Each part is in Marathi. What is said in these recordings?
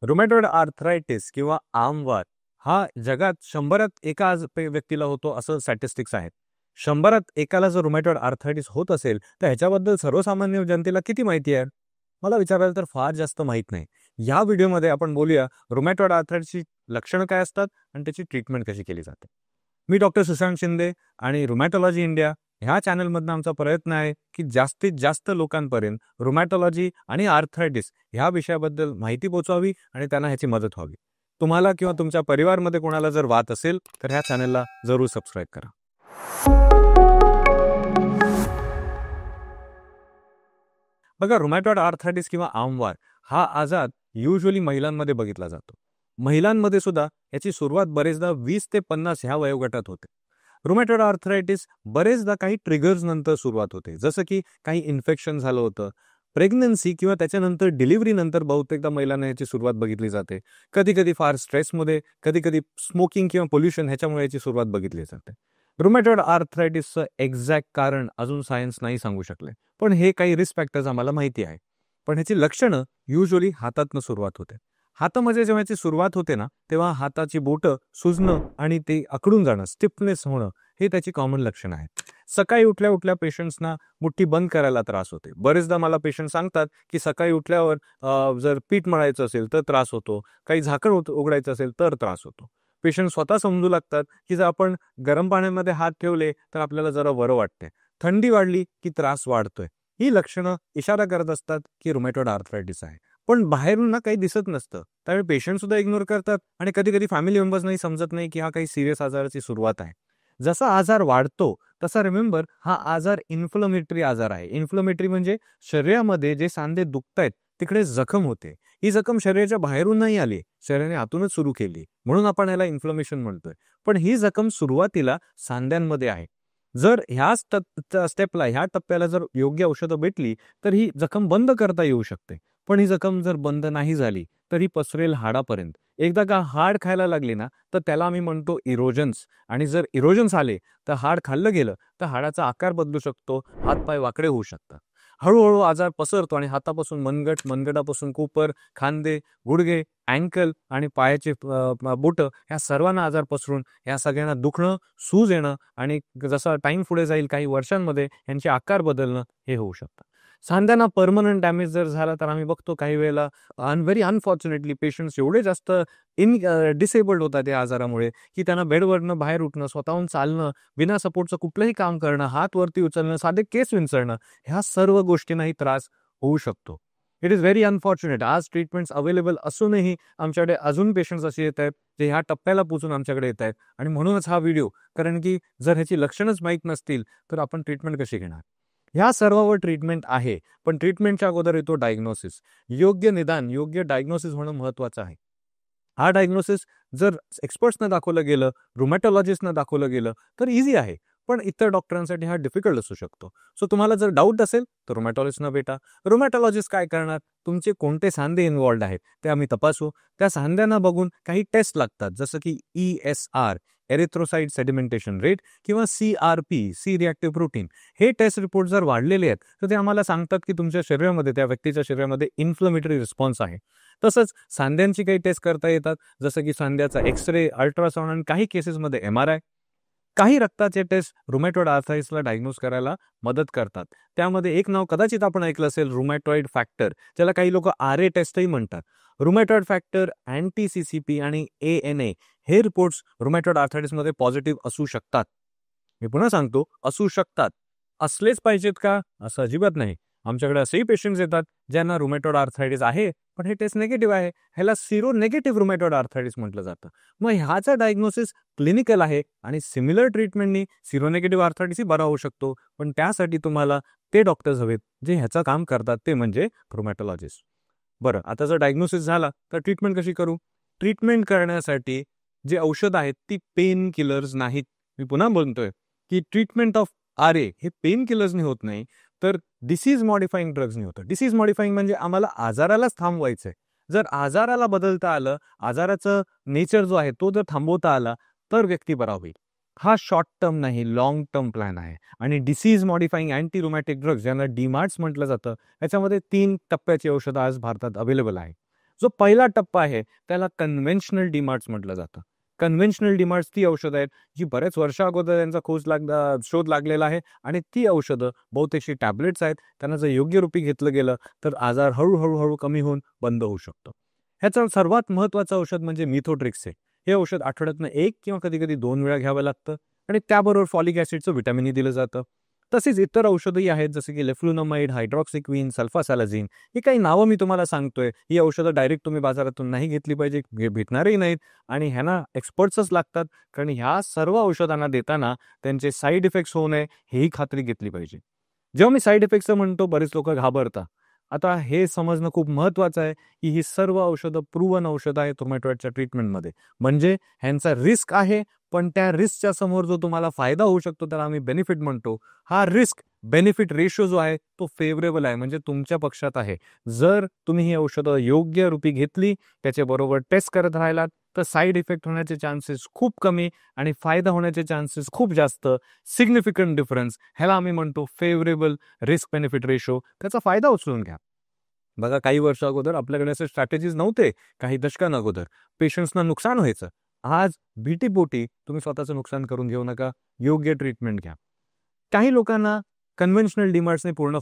रुमॅटॉइड आर्थरायटिस किंवा आमवात हा जगात 100त एका व्यक्तीला होतो असं स्टॅटिस्टिक्स आहेत. 100त एकाला जर रुमॅटॉइड आर्थरायटिस होत असेल तर ह्याच्याबद्दल सर्वसामान्य जनतेला किती माहिती आहे? मला विचारायला तर फार जास्त माहीत नाही. या व्हिडिओमध्ये आपण बोलूया रुमॅटॉइड आर्थरायटिसची लक्षणं काय असतात आणि त्याची ट्रीटमेंट कशी केली जाते. मी डॉक्टर सुशांत शिंदे आणि रुमॅटॉलॉजी इंडिया ह्या चॅनलमधनं आमचा प्रयत्न आहे की जास्तीत जास्त लोकांपर्यंत रुमॅटॉलॉजी आणि आर्थरायटिस ह्या विषयाबद्दल माहिती पोहोचवावी आणि त्यांना ह्याची मदत व्हावी. तुम्हाला किंवा तुमच्या परिवारमध्ये कोणाला जर वात असेल तर ह्या चॅनलला जरूर सबस्क्राईब करा. बघा, रुमॅटॉइड आर्थरायटिस किंवा आमवात हा आजार युजली महिलांमध्ये बघितला जातो. महिलांमध्ये सुद्धा याची सुरुवात बरेचदा 20 ते 50 ह्या वयोगटात होते. रुमॅटॉइड आर्थरायटिस बरेचदा काही ट्रिगर्स नंतर सुरुवात होते, जसं की काही इन्फेक्शन झालं होतं, प्रेग्नन्सी किंवा त्याच्यानंतर डिलिव्हरी नंतर बहुतेकदा महिलांना याची सुरुवात बघितली जाते. कधी कधी फार स्ट्रेसमध्ये, कधी कधी स्मोकिंग किंवा पोल्युशन ह्याच्यामुळे याची सुरुवात बघितली जाते. रुमॅटॉइड आर्थरायटिसचं एक्झॅक्ट कारण अजून सायन्स नाही सांगू शकले, पण हे काही रिस्क फॅक्टर्स आम्हाला माहिती आहे. पण ह्याची लक्षणं युजली हातातनं सुरुवात होते. हातामध्ये जेव्हा याची सुरुवात होते ना, तेव्हा हाताची बोटं सुजणं आणि ते आखडून जाणं, स्टिफनेस होणं, हे त्याची कॉमन लक्षणं आहेत. सकाळी उठल्या उठल्या पेशंट्सना मुठ्ठी बंद करायला त्रास होते. बरेचदा मला पेशंट सांगतात की सकाळी उठल्यावर जर पीठ मळायचं असेल तर त्रास होतो, काही झाकण उघडायचं असेल तर त्रास होतो. पेशंट स्वतः समजू लागतात की जर आपण गरम पाण्यामध्ये हात ठेवले तर आपल्याला जरा बरं वाटते, थंडी वाढली की त्रास वाढतोय. ही लक्षणं इशारा करत असतात की रुमॅटॉइड आर्थरायटिस आहे. पण बाहेरून ना काही दिसत नसतं, त्यामुळे पेशंट सुद्धा इग्नोर करतात आणि कधी कधी फॅमिली मेंबर्सनाही समजत नाही की हा काही सिरियस आजाराची सुरुवात आहे. जसा आजार वाढतो तसा रिमेंबर हा आजार इन्फ्लमेटरी आजार आहे. इन्फ्लमेटरी म्हणजे शरीरामध्ये जे सांधे दुखतायत तिकडे जखम होते. ही जखम शरीराच्या बाहेरून नाही आली, शरीराने आतूनच सुरू केली, म्हणून आपण याला इन्फ्लमेशन म्हणतोय. पण ही जखम सुरुवातीला सांध्यांमध्ये आहे. जर ह्या स्टेपला, ह्या टप्प्याला जर योग्य औषधं भेटली तर ही जखम बंद करता येऊ शकते. पण ही जखम जर बंद नाही झाली तर ही पसरेल हाडापर्यंत. एकदा का हाड खायला लागली ना तर त्याला आम्ही म्हणतो इरोजन्स. आणि जर इरोजन्स आले तर हाड खाल्लं गेलं तर हाडाचा आकार बदलू शकतो, हातपाय वाकडे होऊ शकतात. हळूहळू आजार पसरतो आणि हातापासून मनगट, मनगटापासून कोपर, खांदे, गुडघे, अँकल आणि पायाचे बोटं ह्या सर्वांना आजार पसरून ह्या सगळ्यांना दुखणं, सूज येणं आणि जसा टाइम पुढे जाईल काही वर्षांमध्ये यांचे आकार बदलणं हे होऊ शकतं. सांध्यांना परमनंट डॅमेज जर झाला तर आम्ही बघतो काही वेळेला व्हेरी अनफॉर्च्युनेटली पेशंट्स एवढे जास्त डिसेबल्ड होतात या आजारामुळे की त्यांना बेडवरनं बाहेर उठणं, स्वतःहून चालणं, बिना सपोर्टचं कुठलंही काम करणं, हात वरती उचलणं, साधे केस विंचरणं, ह्या सर्व गोष्टींनाही त्रास होऊ शकतो. It is very unfortunate. आज ट्रीटमेंट्स अवेलेबल असूनही आमच्याकडे अजून पेशंट्स असे येत आहेत जे ह्या टप्प्याला पोचून आमच्याकडे येत आहेत. आणि म्हणूनच हा व्हिडिओ, कारण की जर ह्याची लक्षणंच माहीत नसतील तर आपण ट्रीटमेंट कशी घेणार? ह्या सर्वावर ट्रीटमेंट आहे, पण ट्रीटमेंटच्या अगोदर येतो डायग्नोसिस. योग्य निदान, योग्य डायग्नोसिस होणं महत्त्वाचं आहे. हा डायग्नोसिस जर एक्सपर्ट्सनं दाखवलं गेलं, रुमॅटॉलॉजिस्टनं दाखवलं गेलं तर इझी आहे. पण इतर डॉक्टरांसाठी हा डिफिकल्ट असू शकतो. सो तुम्हाला जर डाऊट असेल तर रुमॅटॉलॉजिस्टना भेटा. रुमॅटॉलॉजिस्ट काय करणार? तुमचे कोणते सांधे इन्व्हॉल्ड आहेत ते आम्ही तपासू. त्या सांध्यांना बघून काही टेस्ट लागतात, जसं की ESR, एरिथ्रोसाइट सेडिमेंटेशन रेट, किंवा CRP, सी रिॲक्टिव्ह प्रोटीन. हे टेस्ट रिपोर्ट जर वाढलेले आहेत तर ते आम्हाला सांगतात की तुमच्या शरीरामध्ये, त्या व्यक्तीच्या शरीरामध्ये इन्फ्लमेटरी रिस्पॉन्स आहे. तसंच सांध्यांची काही टेस्ट करता येतात, जसं की सांध्याचा एक्सरे, अल्ट्रासाऊंड आणि काही केसेसमध्ये MRI. काही रक्ताचे टेस्ट रुमॅटॉइड आर्थरायटिसला डायग्नोज करायला मदत करतात. त्यामध्ये एक नाव कदाचित आपण ऐकलं असेल, रुमॅटॉइड फॅक्टर, ज्याला काही लोक RA टेस्टही म्हणतात. रुमॅटॉइड फॅक्टर, अँटी CCP आणि ANA हे रिपोर्ट्स रुमॅटॉइड आर्थरायटिसमध्ये पॉझिटिव्ह असू शकतात. मी पुन्हा सांगतो, असू शकतात. असलेच पाहिजेत का? असं अजिबात नाही. आमच्याकडे असेही पेशंट्स येतात ज्यांना रुमॅटॉइड आर्थरायटिस आहे पण हे टेस्ट निगेटिव्ह आहे. ह्याला सिरो नेगेटिव्ह रुमॅटॉइड आर्थरायटिस म्हटलं जातं. मग ह्याचा डायग्नोसिस क्लिनिकल आहे आणि सिमिलर ट्रीटमेंटनी सिरो नेगेटिव्ह आर्थरायटिसही बरा होऊ शकतो. पण त्यासाठी तुम्हाला ते डॉक्टर्स हवेत जे ह्याचं काम करतात, ते म्हणजे रुमॅटॉलॉजिस्ट. बरं, आता जर डायग्नोसिस झाला तर ट्रीटमेंट कशी करू? ट्रीटमेंट करण्यासाठी जे औषध आहेत ती पेन किलर्स नाहीत. मी पुन्हा बोलतोय की ट्रीटमेंट ऑफ RA हे पेन किलर्सनी होत नाही, तर डिसीज मॉडिफाईंग ड्रग्सनी होतं. डिसीज मॉडिफाईंग म्हणजे आम्हाला आजारालाच थांबवायचं आहे. जर आजाराला बदलता आलं, आजाराचं नेचर जो आहे तो जर थांबवता आला तर व्यक्ती बरा होईल. हा शॉर्ट टर्म नाही, लॉंग टर्म प्लॅन आहे. आणि डिसीज मॉडिफाईंग अँटी रुमॅटिक ड्रग्स, ज्यांना DMARDs म्हटलं जातं, याच्यामध्ये 3 टप्प्याची औषधं आज भारतात अवेलेबल आहे. जो पहिला टप्पा आहे त्याला कन्व्हेन्शनल डीमार्ट्स म्हटलं जातं. कन्व्हेन्शनल डीमार्ट्स ती औषधं आहेत जी बऱ्याच वर्षा अगोदर त्यांचा शोध लागलेला आहे आणि ती औषधं बहुतेकशी टॅबलेट्स आहेत. त्यांना जर योग्य रूपी घेतलं गेलं तर आजार हळूहळू कमी होऊन बंद होऊ शकतो. ह्याचं सर्वात महत्त्वाचं औषध म्हणजे मिथोट्रिक्स आहे. हे औषध आठवड्यातनं 1 किंवा कधी-कधी 2 वेळा घ्यावं लागतं आणि त्याबरोबर फॉलिक ॲसिडचं व्हिटॅमिनही दिलं जातं. तसेच इतर औषधंही आहेत जसे की लेफ्लुनमाइड, हायड्रॉक्सिक्विन, सल्फासॅलाझिन. ही काही नावं मी तुम्हाला सांगतोय. ही औषधं डायरेक्ट तुम्ही बाजारातून नाही घेतली पाहिजे, भेटणारही नाहीत आणि ह्यांना एक्सपर्ट्सच लागतात. कारण ह्या सर्व औषधांना देताना त्यांचे साईड इफेक्ट्स होऊ नये हेही खात्री घेतली पाहिजे. जेव्हा मी साईड इफेक्ट्सचं म्हणतो बरेच लोकं घाबरतात. आता हे समजणं खूप महत्त्वाचं आहे की ही सर्व औषधं प्रूव्हन औषधं आहेत रुमॅटॉइडच्या ट्रीटमेंटमध्ये. म्हणजे ह्यांचा रिस्क आहे, पण त्या रिस्कच्या समोर जो तुम्हाला फायदा होऊ शकतो त्याला आम्ही बेनिफिट म्हणतो. हा रिस्क बेनिफिट रेशो जो आहे तो फेवरेबल आहे, म्हणजे तुमच्या पक्षात आहे. जर तुम्ही ही औषधं योग्य रूपी घेतली, त्याच्याबरोबर टेस्ट करत राहिलात तर साईड इफेक्ट होण्याचे चान्सेस खूप कमी आणि फायदा होण्याचे चान्सेस खूप जास्त. सिग्निफिकंट डिफरन्स ह्याला आम्ही म्हणतो फेवरेबल रिस्क बेनिफिट रेशो. त्याचा फायदा उचलून घ्या. बघा काही वर्ष अगोदर आपल्याकडे असे स्ट्रॅटेजीज नव्हते. काही दशकां अगोदर पेशंट्सना नुकसान व्हायचं. आज भीतीपोटी तुम्ही स्वतःचं नुकसान करून घेऊ नका. योग्य ट्रीटमेंट घ्या. काही लोकांना कन्व्हेन्शनल डीमार्ट्सने पूर्ण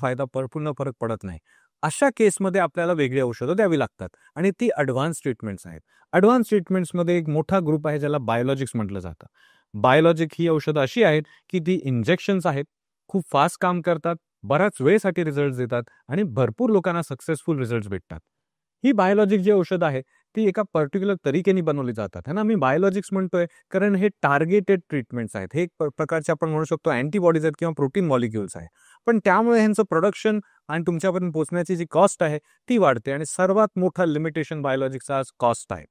फरक पडत नाही. अशा केसमध्ये आपल्याला वेगळी औषधं द्यावी लागतात आणि ती ॲडव्हान्स ट्रीटमेंट्स आहेत. ॲडव्हान्स ट्रीटमेंट्समध्ये एक मोठा ग्रुप आहे ज्याला बायोलॉजिक्स म्हटलं जातं. बायोलॉजिक ही औषधं अशी आहेत की ती इंजेक्शन्स आहेत, खूप फास्ट काम करतात, बऱ्याच वेळेसाठी रिझल्ट देतात आणि भरपूर लोकांना सक्सेसफुल रिझल्ट भेटतात. ही बायोलॉजिक जी औषधं आहे ती एका पर्टिक्युलर तरीकेने बनवली जातात है ना. मी बायोलॉजिक्स म्हणतोय कारण हे टार्गेटेड ट्रीटमेंट्स आहेत. हे एक प्रकारचे आपण म्हणू शकतो अँटीबॉडीज आहेत किंवा प्रोटीन मॉलिक्युल्स आहे. पण त्यामुळे ह्यांचं प्रोडक्शन आणि तुमच्यापर्यंत पोहोचण्याची जी कॉस्ट आहे ती वाढते आणि सर्वात मोठा लिमिटेशन बायोलॉजिक्सचा आज कॉस्ट आहे.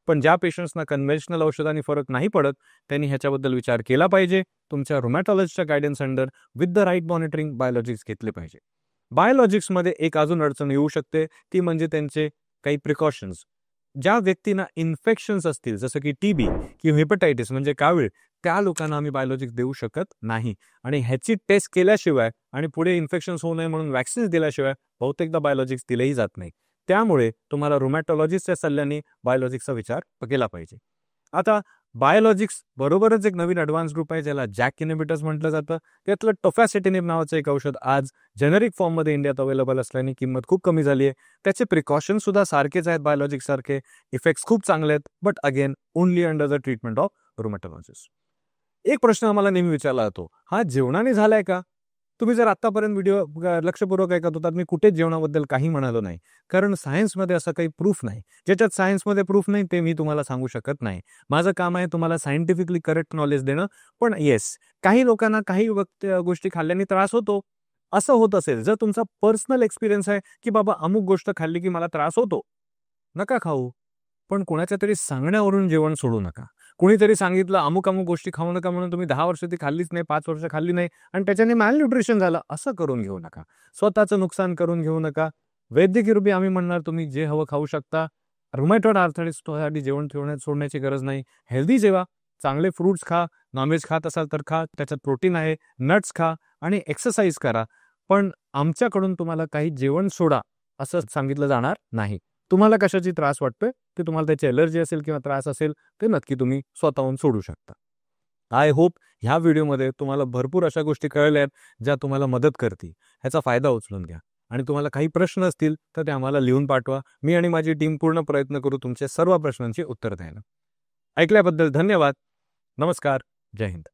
पण ज्या पेशंट्सना कन्व्हेन्शनल औषधांनी फरक नाही पडत त्यांनी ह्याच्याबद्दल विचार केला पाहिजे. तुमच्या रुमॅटॉलॉजिस्टच्या guidance under with the right monitoring biologics घेतले पाहिजे. बायोलॉजिक्समध्ये एक अजून अडचण येऊ शकते ती म्हणजे त्यांचे काही प्रिकॉशन्स. ज्या व्यक्तींना इन्फेक्शन्स असतील जसं की टीबी किंवा हेपटायटिस म्हणजे कावीळ, त्या लोकांना आम्ही बायोलॉजिक्स देऊ शकत नाही आणि ह्याची टेस्ट केल्याशिवाय आणि पुढे इन्फेक्शन्स होऊ नये म्हणून वॅक्सिन्स दिल्याशिवाय बहुतेकदा बायोलॉजिक्स दिलेही जात नाही. त्यामुळे तुम्हाला रुमॅटॉलॉजिस्टच्या सल्ल्याने बायोलॉजिक्सचा विचार केला पाहिजे. आता बायोलॉजिक्स बरोबरच एक नवीन ॲडव्हान्स ग्रुप आहे ज्याला जॅक इनिबिटर्स म्हटलं जातं. त्यातलं टोफॅसिटिनिब नावाचं एक औषध आज जेनेरिक फॉर्ममध्ये इंडियात अवेलेबल असल्याने किंमत खूप कमी झाली आहे. त्याचे प्रिकॉशन्स सुद्धा सारखेच आहेत बायोलॉजिक्स सारखे. इफेक्ट्स खूप चांगले आहेत, but again only under the treatment of rheumatologist. एक प्रश्न आम्हाला नेहमी विचारला जातो, हा जेवणाने झालाय का? तुम्ही जर आतापर्यंत व्हिडिओ लक्षपूर्वक ऐकत होतात मी कुठेच जेवणाबद्दल काही म्हणालो नाही. कारण सायन्समध्ये असं काही प्रूफ नाही. ज्याच्यात सायन्समध्ये प्रूफ नाही ते मी तुम्हाला सांगू शकत नाही. माझं काम आहे तुम्हाला सायंटिफिकली करेक्ट नॉलेज देणं. पण येस, काही लोकांना काही गोष्टी खाल्ल्याने त्रास होतो. असं होत असेल, जर तुमचा पर्सनल एक्सपिरियन्स आहे की बाबा अमुक गोष्ट खाल्ली की मला त्रास होतो, नका खाऊ. पण कोणाच्या तरी सांगण्यावरून जेवण सोडू नका. कुणीतरी सांगितलं अमुक गोष्टी खाऊ नका म्हणून तुम्ही 10 वर्ष ती खाल्लीच नाही, 5 वर्ष खाल्ली नाही आणि त्याच्याने मॅलन्यूट्रिशन झालं, असं करून घेऊ नका. स्वतःचं नुकसान करून घेऊ नका. वैद्यकीय रूपी आम्ही म्हणणार तुम्ही जे हवं खाऊ शकता. रुमॅटॉइड आर्थरायटिससाठी जेवण सोडण्याची गरज नाही. हेल्दी जेवा, चांगले फ्रुट्स खा, नॉनव्हेज खात असाल तर खा, त्याच्यात प्रोटीन आहे, नट्स खा आणि एक्सरसाइज करा. पण आमच्याकडून तुम्हाला काही जेवण सोडा असं सांगितलं जाणार नाही. तुम्हाला कशाची त्रास वाटतोय ते तुम्हाला त्याची एलर्जी असेल किंवा त्रास असेल ते नक्की तुम्ही स्वतःहून सोडू शकता. आय होप ह्या व्हिडिओमध्ये तुम्हाला भरपूर अशा गोष्टी कळल्या आहेत ज्या तुम्हाला मदत करतील. ह्याचा फायदा उचलून घ्या आणि तुम्हाला काही प्रश्न असतील तर ते आम्हाला लिहून पाठवा. मी आणि माझी टीम पूर्ण प्रयत्न करू तुमच्या सर्व प्रश्नांची उत्तर द्यायला. ऐकल्याबद्दल धन्यवाद. नमस्कार. जय हिंद.